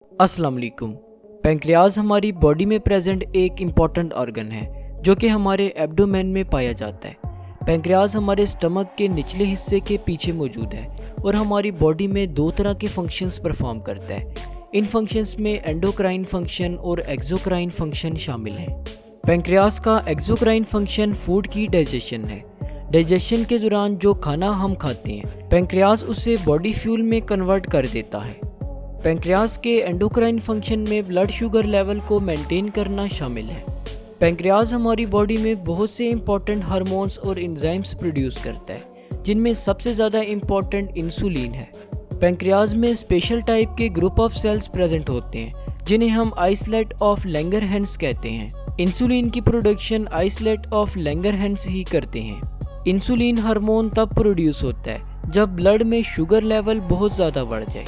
अस्सलाम वालेकुम। पैंक्रियाज हमारी बॉडी में प्रेजेंट एक इम्पॉर्टेंट ऑर्गन है जो कि हमारे एब्डोमेन में पाया जाता है। पैंक्रियाज हमारे स्टमक के निचले हिस्से के पीछे मौजूद है और हमारी बॉडी में दो तरह के फंक्शंस परफॉर्म करता है। इन फंक्शंस में एंडोक्राइन फंक्शन और एक्सोक्राइन फंक्शन शामिल हैं। पैंक्रियाज का एक्सोक्राइन फंक्शन फूड की डाइजेशन है। डाइजेशन के दौरान जो खाना हम खाते हैं पैंक्रियाज उसे बॉडी फ्यूल में कन्वर्ट कर देता है। पैंक्रियाज के एंडोक्राइन फंक्शन में ब्लड शुगर लेवल को मेंटेन करना शामिल है। पैंक्रियाज हमारी बॉडी में बहुत से इंपॉर्टेंट हार्मोन्स और एंजाइम्स प्रोड्यूस करता है, जिनमें सबसे ज़्यादा इंपॉर्टेंट इंसुलिन है। पैंक्रियाज में स्पेशल टाइप के ग्रुप ऑफ सेल्स प्रेजेंट होते हैं जिन्हें हम आइसलेट ऑफ लैंगरहैंस कहते हैं। इंसुलिन की प्रोडक्शन आइसलेट ऑफ लैंगरहैंस ही करते हैं। इंसुलिन हार्मोन तब प्रोड्यूस होता है जब ब्लड में शुगर लेवल बहुत ज़्यादा बढ़ जाए।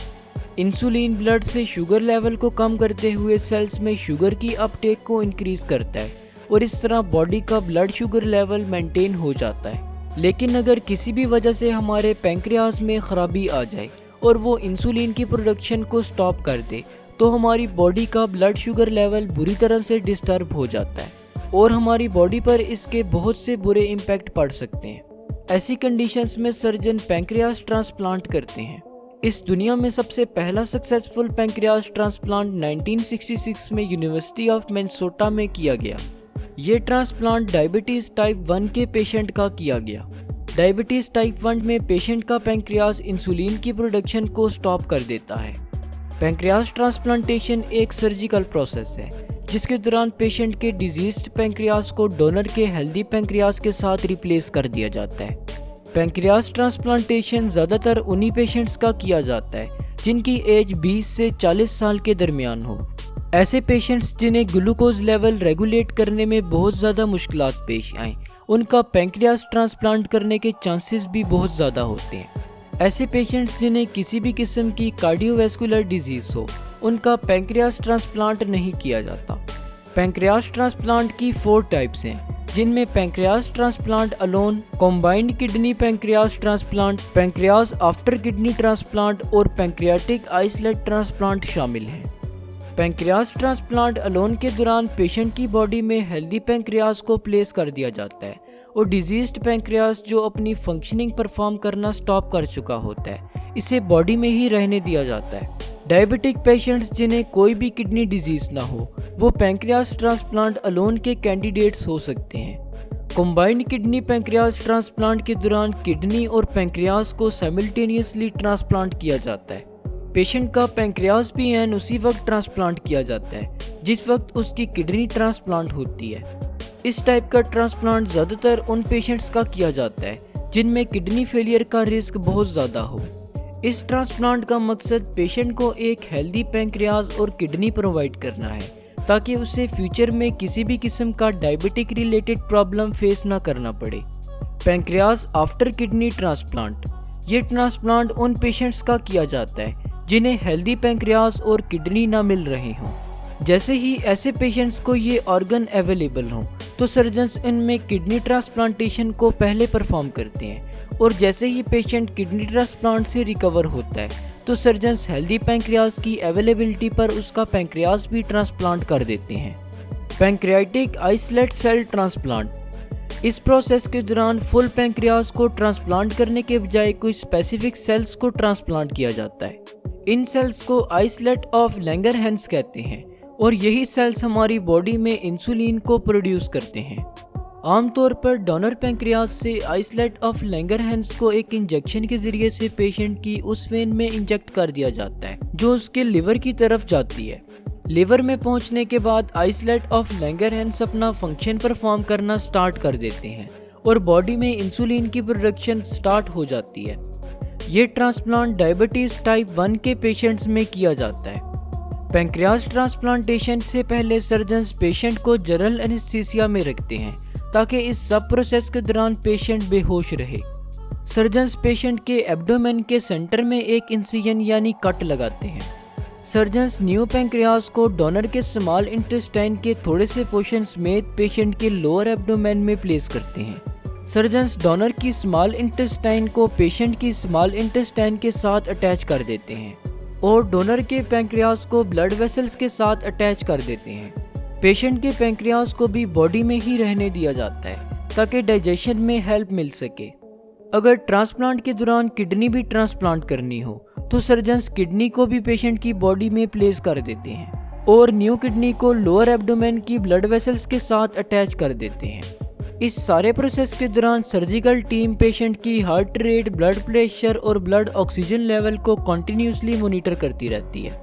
इंसुलिन ब्लड से शुगर लेवल को कम करते हुए सेल्स में शुगर की अपटेक को इंक्रीज करता है और इस तरह बॉडी का ब्लड शुगर लेवल मेंटेन हो जाता है। लेकिन अगर किसी भी वजह से हमारे पैंक्रियाज में खराबी आ जाए और वो इंसुलिन की प्रोडक्शन को स्टॉप कर दे तो हमारी बॉडी का ब्लड शुगर लेवल बुरी तरह से डिस्टर्ब हो जाता है और हमारी बॉडी पर इसके बहुत से बुरे इम्पैक्ट पड़ सकते हैं। ऐसी कंडीशंस में सर्जन पैंक्रियाज ट्रांसप्लांट करते हैं। इस दुनिया में सबसे पहला सक्सेसफुल पैंक्रियाज ट्रांसप्लांट 1966 में यूनिवर्सिटी ऑफ मिनेसोटा में किया गया। ये ट्रांसप्लांट डायबिटीज़ टाइप 1 के पेशेंट का किया गया। डायबिटीज़ टाइप 1 में पेशेंट का पैंक्रियाज इंसुलिन की प्रोडक्शन को स्टॉप कर देता है। पैंक्रियाज ट्रांसप्लांटेशन एक सर्जिकल प्रोसेस है जिसके दौरान पेशेंट के डिजीज्ड पैंक्रियाज को डोनर के हेल्दी पैंक्रियाज के साथ रिप्लेस कर दिया जाता है। पैंक्रियाज ट्रांसप्लांटेशन ज़्यादातर उन्हीं पेशेंट्स का किया जाता है जिनकी एज 20 से 40 साल के दरमियान हो। ऐसे पेशेंट्स जिन्हें ग्लूकोज लेवल रेगुलेट करने में बहुत ज़्यादा मुश्किलात पेश आएँ, उनका पैंक्रियाज ट्रांसप्लांट करने के चांसेस भी बहुत ज़्यादा होते हैं। ऐसे पेशेंट्स जिन्हें किसी भी किस्म की कार्डियोवैस्कुलर डिजीज़ हो, उनका पैंक्रियाज ट्रांसप्लांट नहीं किया जाता। पैंक्रियाज ट्रांसप्लांट की 4 टाइप्स हैं जिनमें pancreas transplant alone, combined kidney pancreas transplant, pancreas after kidney transplant और पैंक्रियाटिक आइसलेट ट्रांसप्लांट शामिल हैं। पैंक्रियाज ट्रांसप्लांट अलोन के दौरान पेशेंट की बॉडी में हेल्दी पैंक्रियाज को प्लेस कर दिया जाता है और डिजीज्ड पैंक्रियाज जो अपनी फंक्शनिंग परफॉर्म करना स्टॉप कर चुका होता है इसे बॉडी में ही रहने दिया जाता है। डायबिटिक पेशेंट्स जिन्हें कोई भी किडनी डिजीज ना हो वो पैंक्रियाज ट्रांसप्लांट अलोन के कैंडिडेट्स हो सकते हैं। कॉम्बाइंड किडनी पैंक्रियाज ट्रांसप्लांट के दौरान किडनी और पैंक्रियाज को साइमल्टेनियसली ट्रांसप्लांट किया जाता है। पेशेंट का पैंक्रियाज भी एन उसी वक्त ट्रांसप्लांट किया जाता है जिस वक्त उसकी किडनी ट्रांसप्लांट होती है। इस टाइप का ट्रांसप्लांट ज़्यादातर उन पेशेंट्स का किया जाता है जिनमें किडनी फेलियर का रिस्क बहुत ज़्यादा हो। इस ट्रांसप्लांट का मकसद पेशेंट को एक हेल्दी पैंक्रियाज और किडनी प्रोवाइड करना है ताकि उसे फ्यूचर में किसी भी किस्म का डायबिटिक रिलेटेड प्रॉब्लम फेस ना करना पड़े। पैंक्रियाज आफ्टर किडनी ट्रांसप्लांट, ये ट्रांसप्लांट उन पेशेंट्स का किया जाता है जिन्हें हेल्दी पैंक्रियाज और किडनी ना मिल रहे हों। जैसे ही ऐसे पेशेंट्स को ये ऑर्गन अवेलेबल हों तो सर्जन्स इनमें किडनी ट्रांसप्लांटेशन को पहले परफॉर्म करते हैं और जैसे ही पेशेंट किडनी ट्रांसप्लांट से रिकवर होता है तो सर्जन्स हेल्दी पैंक्रियाज की अवेलेबिलिटी पर उसका पैंक्रियाज भी ट्रांसप्लांट कर देते हैं। पैंक्रियाटिक आइसलेट सेल ट्रांसप्लांट, इस प्रोसेस के दौरान फुल पैंक्रियाज को ट्रांसप्लांट करने के बजाय कुछ स्पेसिफिक सेल्स को ट्रांसप्लांट किया जाता है। इन सेल्स को आइसलेट ऑफ लैंगरहैंस कहते हैं और यही सेल्स हमारी बॉडी में इंसुलिन को प्रोड्यूस करते हैं। आमतौर पर डोनर पैंक्रियाज से आइसलेट ऑफ लैंगरहैंस को एक इंजेक्शन के जरिए से पेशेंट की उस वेन में इंजेक्ट कर दिया जाता है जो उसके लिवर की तरफ जाती है। लिवर में पहुंचने के बाद आइसलेट ऑफ लैंगरहैंस अपना फंक्शन परफॉर्म करना स्टार्ट कर देते हैं और बॉडी में इंसुलिन की प्रोडक्शन स्टार्ट हो जाती है। ये ट्रांसप्लांट डायबिटीज़ टाइप 1 के पेशेंट्स में किया जाता है। पैंक्रियाज ट्रांसप्लांटेशन से पहले सर्जन्स पेशेंट को जनरल एनेस्थीसिया में रखते हैं ताकि इस सब प्रोसेस के दौरान पेशेंट बेहोश रहे। सर्जन्स पेशेंट के एब्डोमेन के सेंटर में एक इंसिजन यानी कट लगाते हैं। सर्जन्स न्यू पैंक्रियाज को डोनर के स्मॉल इंटेस्टाइन के थोड़े से पोर्शन समेत पेशेंट के लोअर एब्डोमेन में प्लेस करते हैं। सर्जन्स डोनर की स्मॉल इंटेस्टाइन को पेशेंट की स्मॉल इंटेस्टाइन के साथ अटैच कर देते हैं। और डोनर के पैंक्रियाज को ब्लड वेसल्स के साथ अटैच कर देते हैं। पेशेंट के पैंक्रियाज को भी बॉडी में ही रहने दिया जाता है ताकि डाइजेशन में हेल्प मिल सके। अगर ट्रांसप्लांट के दौरान किडनी भी ट्रांसप्लांट करनी हो तो सर्जन्स किडनी को भी पेशेंट की बॉडी में प्लेस कर देते हैं और न्यू किडनी को लोअर एब्डोमेन की ब्लड वेसल्स के साथ अटैच कर देते हैं। इस सारे प्रोसेस के दौरान सर्जिकल टीम पेशेंट की हार्ट रेट, ब्लड प्रेशर और ब्लड ऑक्सीजन लेवल को कंटिन्यूसली मॉनिटर करती रहती है।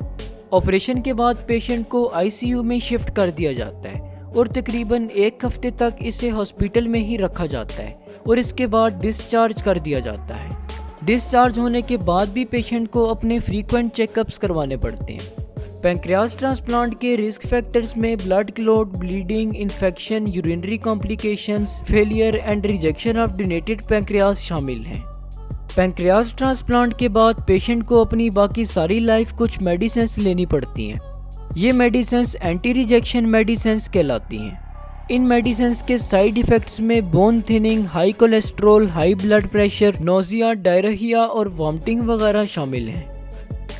ऑपरेशन के बाद पेशेंट को आईसीयू में शिफ्ट कर दिया जाता है और तकरीबन 1 हफ्ते तक इसे हॉस्पिटल में ही रखा जाता है और इसके बाद डिस्चार्ज कर दिया जाता है। डिस्चार्ज होने के बाद भी पेशेंट को अपने फ्रीक्वेंट चेकअप्स करवाने पड़ते हैं। पैंक्रियाज ट्रांसप्लांट के रिस्क फैक्टर्स में blood clot, bleeding, infection, urinary complications, failure and rejection of donated pancreas शामिल हैं। पैंक्रियाज ट्रांसप्लांट के बाद पेशेंट को अपनी बाकी सारी लाइफ कुछ मेडिसिन्स लेनी पड़ती हैं। ये मेडिसिन्स एंटी रिजेक्शन मेडिसिन्स कहलाती हैं। इन मेडिसिन्स के साइड इफ़ेक्ट्स में bone thinning, high cholesterol, high blood pressure, nausea, diarrhoea और वॉमिटिंग वगैरह शामिल हैं।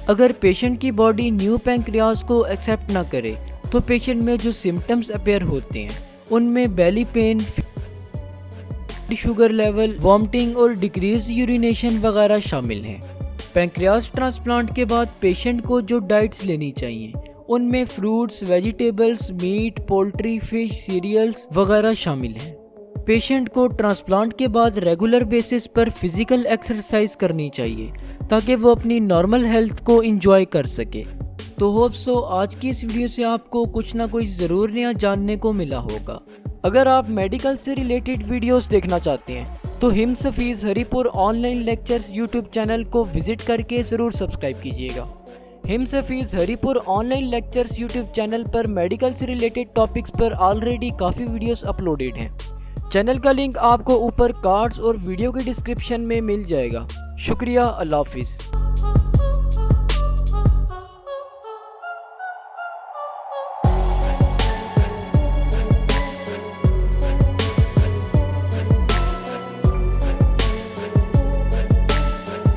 अगर पेशेंट की बॉडी न्यू पैंक्रियाज को एक्सेप्ट ना करे तो पेशेंट में जो सिम्टम्स अपीयर होते हैं उनमें बेली पेन, शुगर लेवल, वॉमिटिंग और डिक्रीज यूरिनेशन वगैरह शामिल हैं। पैंक्रियाज ट्रांसप्लांट के बाद पेशेंट को जो डाइट्स लेनी चाहिए उनमें fruits, vegetables, meat, poultry, fish, cereals वगैरह शामिल हैं। पेशेंट को ट्रांसप्लांट के बाद रेगुलर बेसिस पर फिजिकल एक्सरसाइज करनी चाहिए ताकि वो अपनी नॉर्मल हेल्थ को एंजॉय कर सके। तो होप सो आज की इस वीडियो से आपको कुछ ना कुछ ज़रूर नया जानने को मिला होगा। अगर आप मेडिकल से रिलेटेड वीडियोस देखना चाहते हैं तो hymns Hafeez Haripur online lectures YouTube channel को विजिट करके ज़रूर सब्सक्राइब कीजिएगा। Hymns Hafeez Haripur online lectures YouTube channel पर मेडिकल से रिलेटेड टॉपिक्स पर ऑलरेडी काफ़ी वीडियोस अपलोडेड हैं। चैनल का लिंक आपको ऊपर कार्ड्स और वीडियो के डिस्क्रिप्शन में मिल जाएगा। शुक्रिया, अल्लाह हाफिज़।